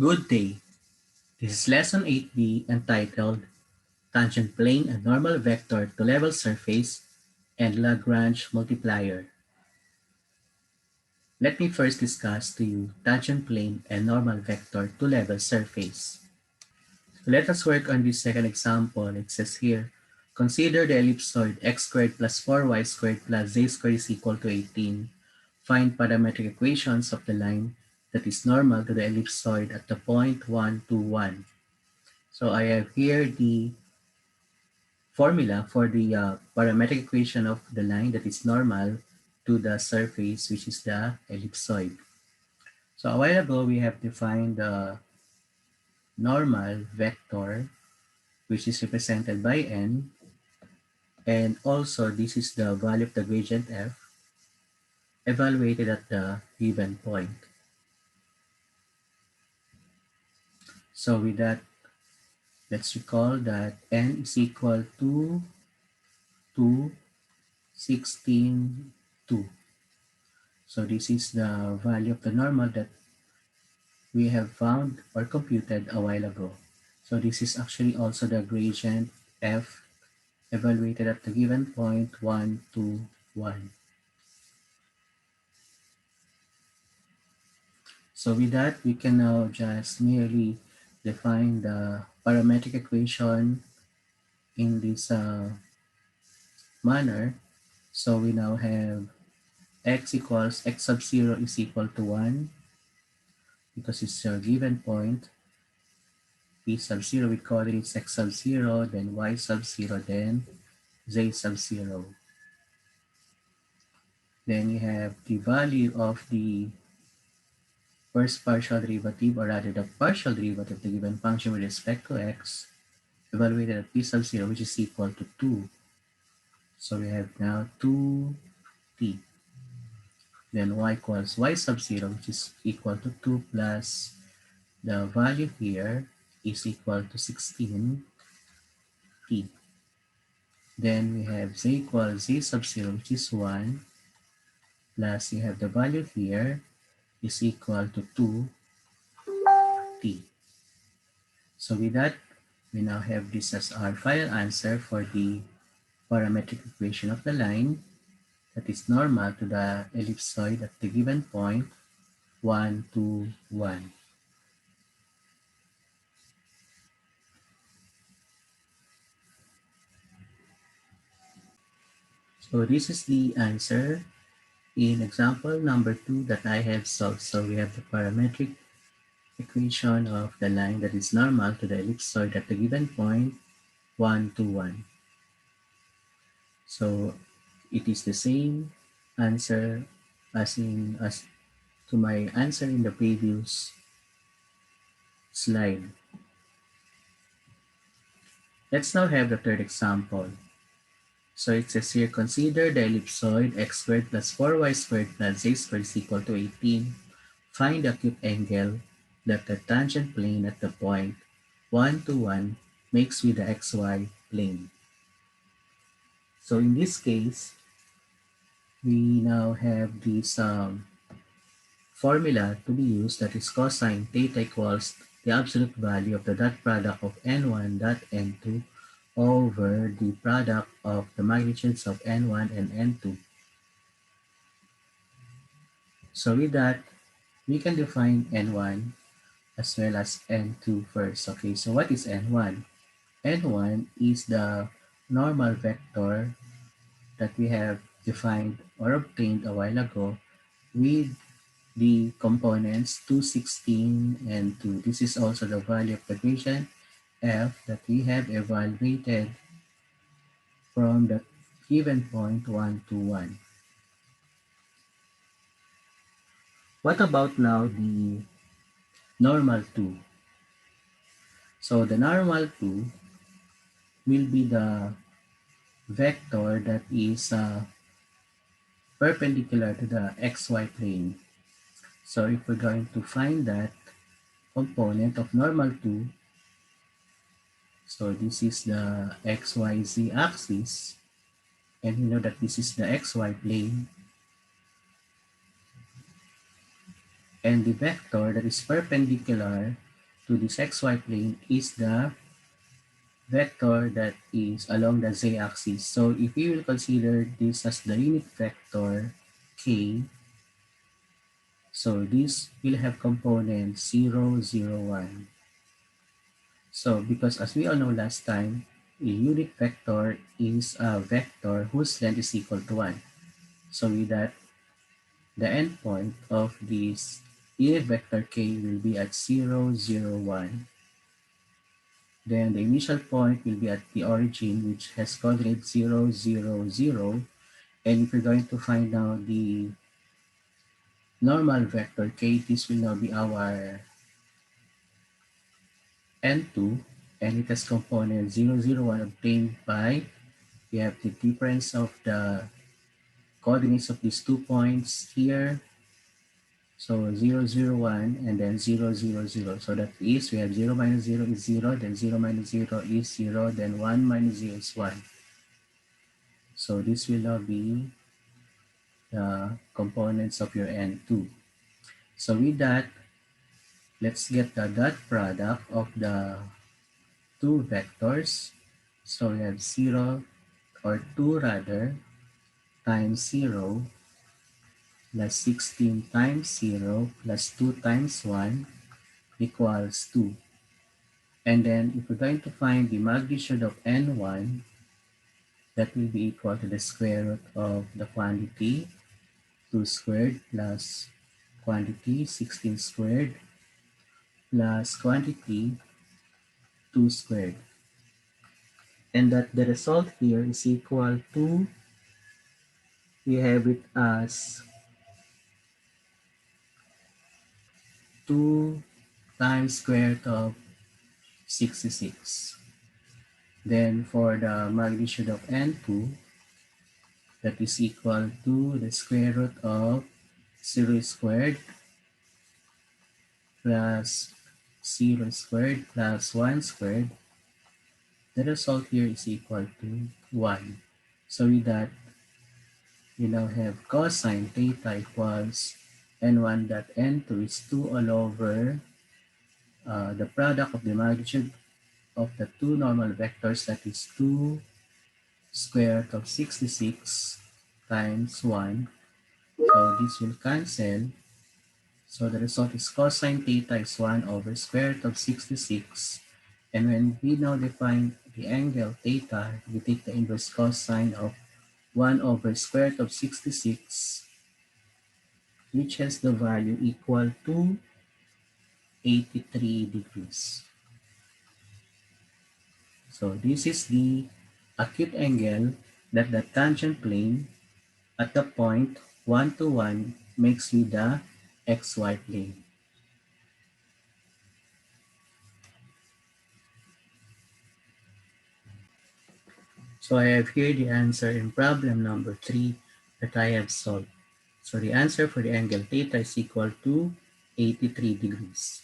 Good day. This is lesson 8B entitled Tangent Plane and Normal Vector to Level Surface and Lagrange Multiplier. Let me first discuss to you tangent plane and normal vector to level surface. Let us work on this second example. It says here, consider the ellipsoid x squared plus 4y squared plus z squared is equal to 18. Find parametric equations of the line that is normal to the ellipsoid at the point 1, 2, 1. So I have here the formula for the parametric equation of the line that is normal to the surface, which is the ellipsoid. So a while ago, we have defined the normal vector, which is represented by n, and also this is the value of the gradient f evaluated at the given point. So with that, let's recall that n is equal to 2, 16, 2. So this is the value of the normal that we have found or computed a while ago. So this is actually also the gradient f evaluated at the given point 1, 2, 1. So with that, we can now just merely define the parametric equation in this manner. So we now have x equals x sub 0 is equal to 1 because it's a given point. P sub 0 with coordinates x sub 0, then y sub 0, then z sub 0. Then you have the value of the first partial derivative, or rather the partial derivative of the given function with respect to x, evaluated at p sub 0, which is equal to 2. So we have now 2t. Then y equals y sub 0, which is equal to 2 plus the value here is equal to 16t. Then we have z equals z sub 0, which is 1, plus you have the value here is equal to 2t. So with that, we now have this as our final answer for the parametric equation of the line that is normal to the ellipsoid at the given point 1, 2, 1. So this is the answer in example number 2 that I have solved. So we have the parametric equation of the line that is normal to the ellipsoid at the given point 1, 2, 1. So it is the same answer as to my answer in the previous slide. Let's now have the third example. So it says here, consider the ellipsoid x squared plus 4y squared plus z squared is equal to 18. Find the acute angle that the tangent plane at the point 1, 2, 1 makes with the xy plane. So in this case, we now have this formula to be used, that is cosine theta equals the absolute value of the dot product of n1 dot n2 over the product of the magnitudes of n1 and n2. So with that, we can define n1 as well as n2 first. Okay, so what is n1? n1 is the normal vector that we have defined or obtained a while ago with the components 2, 16, and 2. This is also the value of the gradient f that we have evaluated from the given point 1 to 1. What about now the normal 2? So the normal 2 will be the vector that is perpendicular to the xy plane. So if we're going to find that component of normal 2, so this is the xyz axis, and we know that this is the xy plane, and the vector that is perpendicular to this xy plane is the vector that is along the z-axis. So if we will consider this as the unit vector k, so this will have components 0, 0, 1. So because as we all know last time, a unit vector is a vector whose length is equal to 1. So with that, the endpoint of this unit vector k will be at 0, 0, 1. Then the initial point will be at the origin, which has coordinate 0, 0, 0. And if we're going to find out the normal vector k, this will now be our n2, and it has component 0, 0, 1 obtained by, we have the difference of the coordinates of these 2 points here. So 0, 0, 1, and then 0, 0, 0. So that is, we have 0 minus 0 is 0, then 0 minus 0 is 0, then 1 minus 0 is 1. So this will now be the components of your N2. So with that, let's get the dot product of the two vectors. So we have 0, or 2 rather, times 0 plus 16 times 0 plus 2 times 1 equals 2. And then if we're going to find the magnitude of n1, that will be equal to the square root of the quantity 2 squared plus quantity 16 squared plus quantity 2 squared. And that the result here is equal to, we have it as 2 times square root of 66. Then for the magnitude of n2, that is equal to the square root of 0 squared plus 0 squared plus 1 squared. The result here is equal to 1. So with that, we now have cosine theta equals n1 dot n2 is 2 all over the product of the magnitude of the two normal vectors, that is 2 square root of 66 times 1. So this will cancel. So the result is cosine theta is 1 over square root of 66. And when we now define the angle theta, we take the inverse cosine of 1 over square root of 66, which has the value equal to 83 degrees. So this is the acute angle that the tangent plane at the point 1 to 1 makes with the xy plane. So I have here the answer in problem number 3 that I have solved. So the answer for the angle theta is equal to 83 degrees.